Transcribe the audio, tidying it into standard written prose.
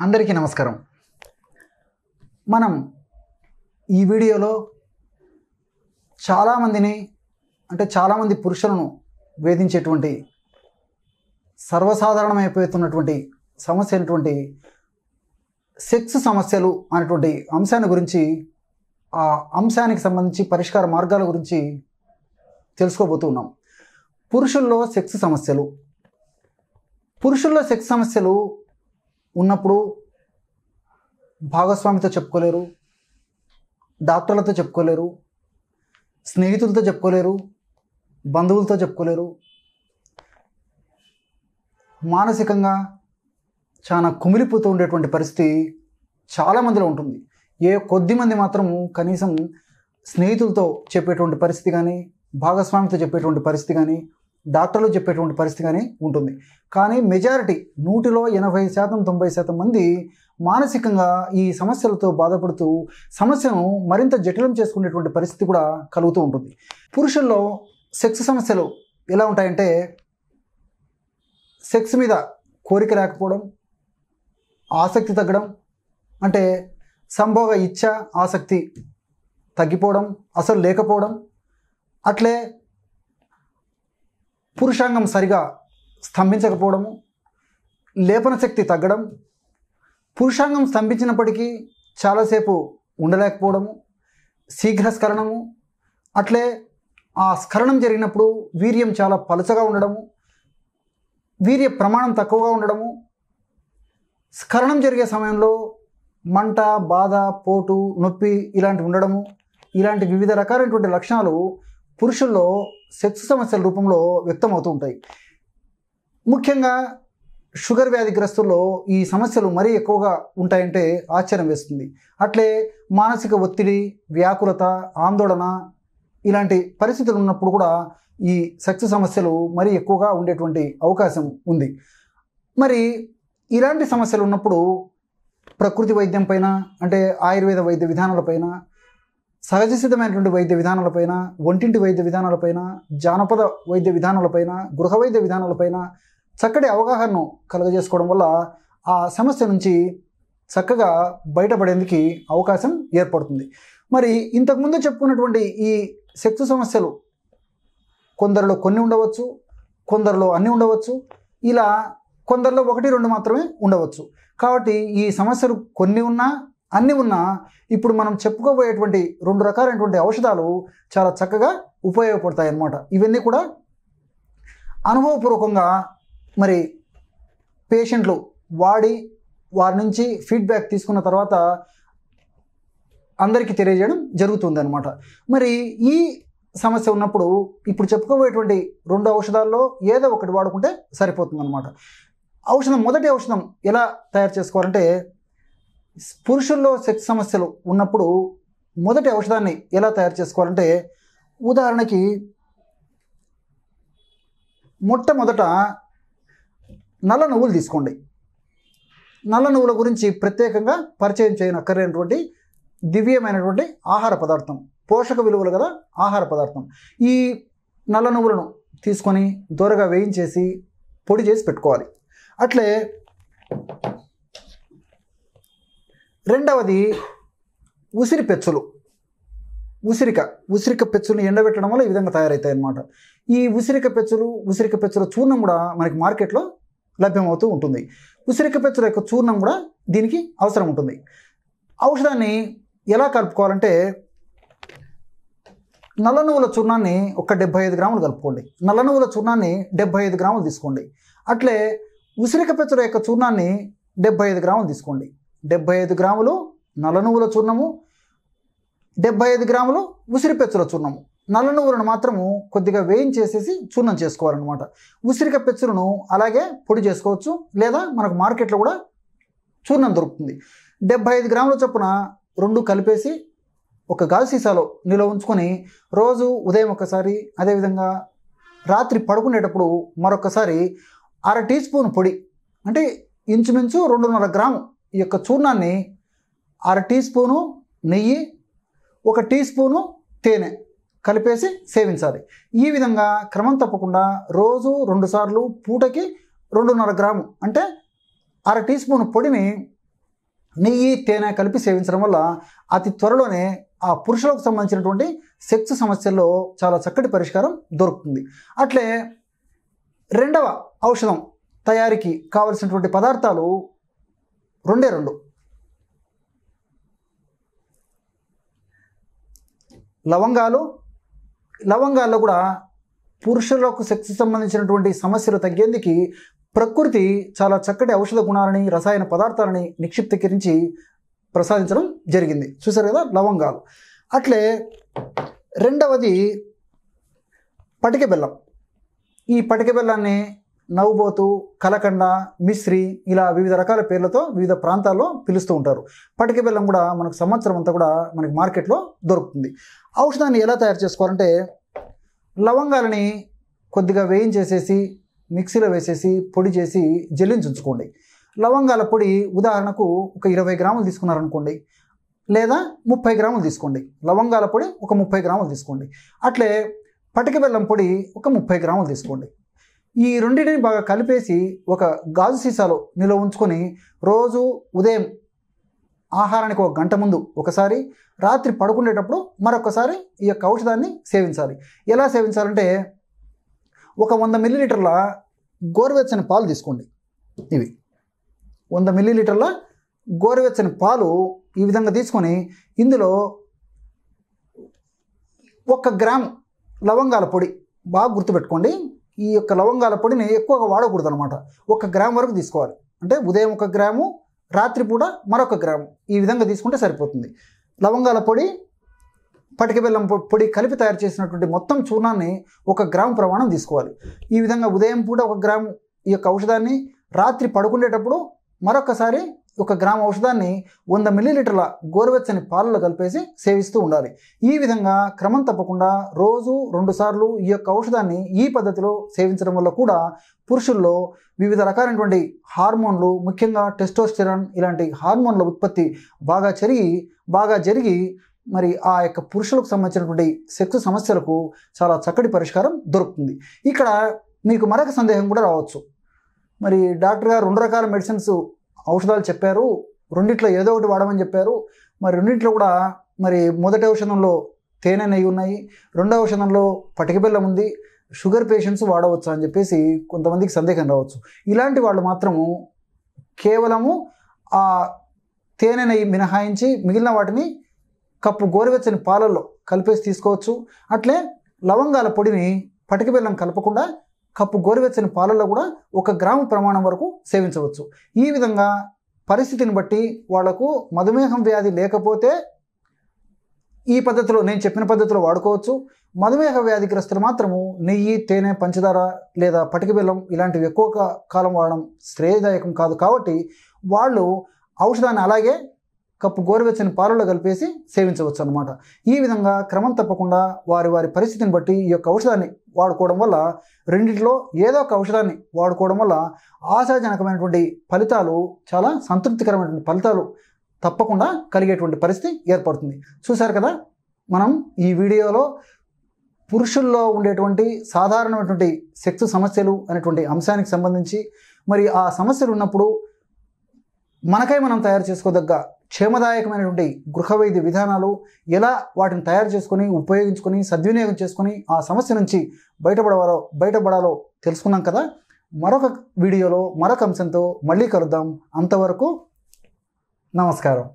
అందరికీ నమస్కారం. మనం ఈ వీడియోలో చాలామంది పురుషులను వేధించేటువంటి సర్వసాధారణమైపోతున్నటువంటి సమస్య అయినటువంటి సెక్స్ సమస్యలు అనేటువంటి అంశాన్ని గురించి, ఆ అంశానికి సంబంధించి పరిష్కార మార్గాల గురించి తెలుసుకోబోతున్నాం. పురుషుల్లో సెక్స్ సమస్యలు ఉన్నప్పుడు భాగస్వామితో చెప్పుకోలేరు, డాక్టర్లతో చెప్పుకోలేరు, స్నేహితులతో చెప్పుకోలేరు, బంధువులతో చెప్పుకోలేరు. మానసికంగా చాలా కుమిలిపోతూ ఉండేటువంటి పరిస్థితి చాలామందిలో ఉంటుంది. కొద్దిమంది మాత్రము కనీసం స్నేహితులతో చెప్పేటువంటి పరిస్థితి కానీ, భాగస్వామితో చెప్పేటువంటి పరిస్థితి కానీ, డాక్టర్లు చెప్పేటువంటి పరిస్థితి కానీ ఉంటుంది. కానీ మెజారిటీ 100లో 80% 90% మంది మానసికంగా ఈ సమస్యలతో బాధపడుతూ సమస్యను మరింత జటిలం చేసుకునేటువంటి పరిస్థితి కూడా కలుగుతూ ఉంటుంది. పురుషుల్లో సెక్స్ సమస్యలు ఎలా ఉంటాయంటే, సెక్స్ మీద కోరిక లేకపోవడం, ఆసక్తి తగ్గడం, అంటే సంభోగ ఇచ్చ ఆసక్తి తగ్గిపోవడం, అసలు లేకపోవడం, అట్లే పురుషాంగం సరిగా స్తంభించకపోవడము, లేపన శక్తి తగ్గడం, పురుషాంగం స్తంభించినప్పటికీ చాలాసేపు ఉండలేకపోవడము, శీఘ్రస్ఖలనము, అట్లే ఆ స్ఖలనం జరిగినప్పుడు వీర్యం చాలా పలుచగా ఉండడము, వీర్య ప్రమాణం తక్కువగా ఉండడము, స్ఖలనం జరిగే సమయంలో మంట, బాధ, పోటు, నొప్పి ఇలాంటివి ఉండడము, ఇలాంటి వివిధ రకాలైనటువంటి లక్షణాలు పురుషుల్లో సెక్స్ సమస్యల రూపంలో వ్యక్తమవుతూ ఉంటాయి. ముఖ్యంగా షుగర్ వ్యాధిగ్రస్తుల్లో ఈ సమస్యలు మరీ ఎక్కువగా ఉంటాయంటే ఆశ్చర్యం వేస్తుంది. అట్లే మానసిక ఒత్తిడి, వ్యాకులత, ఆందోళన ఇలాంటి పరిస్థితులు ఉన్నప్పుడు కూడా ఈ సెక్స్ సమస్యలు మరీ ఎక్కువగా ఉండేటువంటి అవకాశం ఉంది. మరి ఇలాంటి సమస్యలు ఉన్నప్పుడు ప్రకృతి వైద్యం పైన, అంటే ఆయుర్వేద వైద్య విధానాలపైన, సహజ సిద్ధమైనటువంటి వైద్య విధానాలపైన, ఒంటింటి వైద్య విధానాలపైన, జానపద వైద్య విధానాలపైన, గృహ వైద్య విధానాలపైన చక్కటి అవగాహనను కలుగజేసుకోవడం వల్ల ఆ సమస్య నుంచి చక్కగా బయటపడేందుకు అవకాశం ఏర్పడుతుంది. మరి ఇంతకుముందు చెప్పుకున్నటువంటి ఈ సెక్స్ సమస్యలు కొందరిలో కొన్ని ఉండవచ్చు, కొందరిలో అన్నీ ఉండవచ్చు, ఇలా కొందరిలో 1-2 మాత్రమే ఉండవచ్చు. కాబట్టి ఈ సమస్యలు కొన్ని ఉన్నా అన్నీ ఉన్నా ఇప్పుడు మనం చెప్పుకోబోయేటువంటి 2 రకాలైనటువంటి ఔషధాలు చాలా చక్కగా ఉపయోగపడతాయి అన్నమాట. ఇవన్నీ కూడా అనుభవపూర్వకంగా మరి పేషెంట్లు వాడి వారి నుంచి ఫీడ్బ్యాక్ తీసుకున్న తర్వాత అందరికీ తెలియజేయడం జరుగుతుంది అన్నమాట. మరి ఈ సమస్య ఉన్నప్పుడు ఇప్పుడు చెప్పుకోబోయేటువంటి 2 ఔషధాల్లో ఏదో ఒకటి వాడుకుంటే సరిపోతుంది అన్నమాట. మొదటి ఔషధం ఎలా తయారు చేసుకోవాలంటే, పురుషుల్లో సెక్స్ సమస్యలు ఉన్నప్పుడు మొదటి ఔషధాన్ని ఎలా తయారు చేసుకోవాలంటే, ఉదాహరణకి మొట్టమొదట నల్ల నువ్వులు తీసుకోండి. నల్ల నువ్వుల గురించి ప్రత్యేకంగా పరిచయం చేయనక్కర్లేనటువంటి దివ్యమైనటువంటి ఆహార పదార్థం, పోషక విలువలు గల ఆహార పదార్థం. ఈ నల్ల నువ్వులను తీసుకొని దోరగా వేయించేసి పొడి చేసి పెట్టుకోవాలి. అట్లే రెండవది ఉసిరి పెచ్చులు. ఉసిరిక పెచ్చులను ఎండబెట్టడం వల్ల ఈ విధంగా తయారవుతాయి అన్నమాట. ఈ ఉసిరిక పెచ్చుల చూర్ణం కూడా మనకి మార్కెట్లో లభ్యమవుతూ ఉంటుంది. ఉసిరిక పెచ్చుల యొక్క చూర్ణం కూడా దీనికి అవసరం ఉంటుంది. ఔషధాన్ని ఎలా కలుపుకోవాలంటే, నల్ల నువ్వుల చూర్ణాన్ని ఒక 75 గ్రాములు కలుపుకోండి. నల్ల నువ్వుల చూర్ణాన్ని 75 గ్రాములు తీసుకోండి. అట్లే ఉసిరిక పెచ్చుల యొక్క చూర్ణాన్ని 75 గ్రాములు తీసుకోండి. 75 గ్రాములు నల్ల నువ్వుల చూర్ణము, 75 గ్రాములు ఉసిరి పెచ్చుల చూర్ణము. నల్ల నువ్వులను మాత్రము కొద్దిగా వేయించేసేసి చూర్ణం చేసుకోవాలన్నమాట. ఉసిరిక పెచ్చులను అలాగే పొడి చేసుకోవచ్చు, లేదా మనకు మార్కెట్లో కూడా చూర్ణం దొరుకుతుంది. 75 గ్రాముల చొప్పున 2 కలిపేసి ఒక గాజు సీసాలో నిల్వ ఉంచుకొని రోజు ఉదయం ఒకసారి, అదేవిధంగా రాత్రి పడుకునేటప్పుడు మరొకసారి 1/2 టీ స్పూన్ పొడి, అంటే ఇంచుమించు 2.5 గ్రాము ఈ యొక్క చూర్ణాన్ని 1/2 టీ స్పూను నెయ్యి, 1 టీ స్పూను తేనె కలిపేసి సేవించాలి. ఈ విధంగా క్రమం తప్పకుండా రోజు 2 సార్లు పూటకి 2.5 గ్రాము, అంటే 1/2 టీ స్పూన్ పొడిని నెయ్యి తేనె కలిపి సేవించడం వల్ల అతి త్వరలోనే ఆ పురుషులకు సంబంధించినటువంటి సెక్స్ సమస్యల్లో చాలా చక్కటి పరిష్కారం దొరుకుతుంది. అట్లే రెండవ ఔషధం తయారీకి కావలసినటువంటి పదార్థాలు రెండే రెండు. లవంగాల్లో కూడా పురుషులకు సెక్స్ సంబంధించినటువంటి సమస్యలు తగ్గేందుకు ప్రకృతి చాలా చక్కటి ఔషధ గుణాలని రసాయన పదార్థాలని నిక్షిప్తీకరించి ప్రసాదించడం జరిగింది. చూసారు కదా లవంగాలు. అట్లే రెండవది పటిక బెల్లం. ఈ పటిక బెల్లాన్ని నవ్వుబోతు, కలకండ, మిశ్రి ఇలా వివిధ రకాల పేర్లతో వివిధ ప్రాంతాల్లో పిలుస్తూ ఉంటారు. పటిక బెల్లం కూడా మనకు సంవత్సరం అంతా కూడా మనకి మార్కెట్లో దొరుకుతుంది. ఔషధాన్ని ఎలా తయారు చేసుకోవాలంటే లవంగాలని కొద్దిగా వేయించేసేసి మిక్సీలో వేసేసి పొడి చేసి జల్లించి ఉంచుకోండి. లవంగాల పొడి ఉదాహరణకు ఒక 20 గ్రాములు తీసుకున్నారనుకోండి, లేదా 30 గ్రాములు తీసుకోండి. లవంగాల పొడి ఒక 30 గ్రాములు తీసుకోండి. అట్లే పటిక బెల్లం పొడి ఒక 30 గ్రాములు తీసుకోండి. ఈ రెండింటిని బాగా కలిపేసి ఒక గాజు సీసాలో నిల్వ ఉంచుకొని రోజు ఉదయం ఆహారానికి 1 గంట ముందు ఒకసారి, రాత్రి పడుకునేటప్పుడు మరొకసారి ఈ యొక్క ఔషధాన్ని సేవించాలి. ఎలా సేవించాలంటే ఒక 100 మిల్లీలీటర్ల గోరువెచ్చని పాలు తీసుకోండి. ఇవి 100 మిల్లీలీటర్ల గోరువెచ్చని పాలు ఈ విధంగా తీసుకొని ఇందులో 1 గ్రాము లవంగాల పొడి, బాగా గుర్తుపెట్టుకోండి. ఈ యొక్క లవంగాల పొడిని ఎక్కువగా వాడకూడదు అనమాట. 1 గ్రాము వరకు తీసుకోవాలి. అంటే ఉదయం 1 గ్రాము, రాత్రిపూట మరొక గ్రాము, ఈ విధంగా తీసుకుంటే సరిపోతుంది. లవంగాల పొడి, పటిక బెల్లం పొడి కలిపి తయారు చేసినటువంటి మొత్తం చూర్ణాన్ని 1 గ్రాము ప్రమాణం తీసుకోవాలి. ఈ విధంగా ఉదయం పూట 1 గ్రాము ఈ యొక్క ఔషధాన్ని, రాత్రి పడుకునేటప్పుడు మరొకసారి 1 గ్రాము ఔషధాన్ని 100 మిల్లీలీటర్ల గోరువెచ్చని పాలలో కలిపేసి సేవిస్తూ ఉండాలి. ఈ విధంగా క్రమం తప్పకుండా రోజు 2 సార్లు ఈ యొక్క ఔషధాన్ని ఈ పద్ధతిలో సేవించడం వల్ల కూడా పురుషుల్లో వివిధ రకాలైనటువంటి హార్మోన్లు, ముఖ్యంగా టెస్టోస్టెరాన్ ఇలాంటి హార్మోన్ల ఉత్పత్తి బాగా జరిగి మరి ఆ యొక్క పురుషులకు సంబంధించినటువంటి సెక్స్ సమస్యలకు చాలా చక్కటి పరిష్కారం దొరుకుతుంది. ఇక్కడ మీకు మరొక సందేహం కూడా రావచ్చు. మరి డాక్టర్ గారు 2 రకాల మెడిసిన్స్ ఔషధాలు చెప్పారు, రెండిట్లో ఏదో ఒకటి వాడమని చెప్పారు. మరి రెండింటిలో కూడా మరి మొదటి ఔషధంలో తేనె నెయ్యి ఉన్నాయి, రెండో ఔషధంలో పటిక బెల్లం ఉంది, షుగర్ పేషెంట్స్ వాడవచ్చు అని చెప్పేసి కొంతమందికి సందేహం రావచ్చు. ఇలాంటి వాళ్ళు మాత్రము కేవలము ఆ తేనె నెయ్యి మినహాయించి మిగిలిన వాటిని కప్పు గోరువెచ్చని పాలల్లో కలిపేసి తీసుకోవచ్చు. అట్లే లవంగాల పొడిని పటిక బెల్లం కలపకుండా కప్పు గోరువెచ్చని పాలల్లో కూడా 1 గ్రాము ప్రమాణం వరకు సేవించవచ్చు. ఈ విధంగా పరిస్థితిని బట్టి వాళ్లకు మధుమేహం వ్యాధి లేకపోతే ఈ పద్ధతిలో, నేను చెప్పిన పద్ధతిలో వాడుకోవచ్చు. మధుమేహ వ్యాధిగ్రస్తులు మాత్రము నెయ్యి, తేనె, పంచదార లేదా పటిక బెల్లం ఇలాంటివి ఎక్కువ కాలం వాడడం శ్రేయదాయకం కాదు. కాబట్టి వాళ్ళు ఔషధాన్ని అలాగే కప్పు గోరువెచ్చని పాలలో కలిపేసి సేవించవచ్చు అన్నమాట. ఈ విధంగా క్రమం తప్పకుండా వారి పరిస్థితిని బట్టి ఈ యొక్క ఔషధాన్ని వాడుకోవడం వల్ల, రెండింటిలో ఏదో ఒక ఔషధాన్ని వాడుకోవడం వల్ల ఆశాజనకమైనటువంటి ఫలితాలు, చాలా సంతృప్తికరమైనటువంటి ఫలితాలు తప్పకుండా కలిగేటువంటి పరిస్థితి ఏర్పడుతుంది. చూశారు కదా, మనం ఈ వీడియోలో పురుషుల్లో ఉండేటువంటి సాధారణమైనటువంటి సెక్స్ సమస్యలు అనేటువంటి అంశానికి సంబంధించి, మరి ఆ సమస్యలు ఉన్నప్పుడు మనకై మనం తయారు చేసుకోదగ్గ క్షేమదాయకమైనటువంటి గృహవైద్య విధానాలు, ఎలా వాటిని తయారు చేసుకొని ఉపయోగించుకొని సద్వినియోగం చేసుకొని ఆ సమస్య నుంచి బయటపడాలో తెలుసుకున్నాం కదా. మరొక వీడియోలో మరొక అంశంతో మళ్ళీ కలుద్దాం. అంతవరకు నమస్కారం.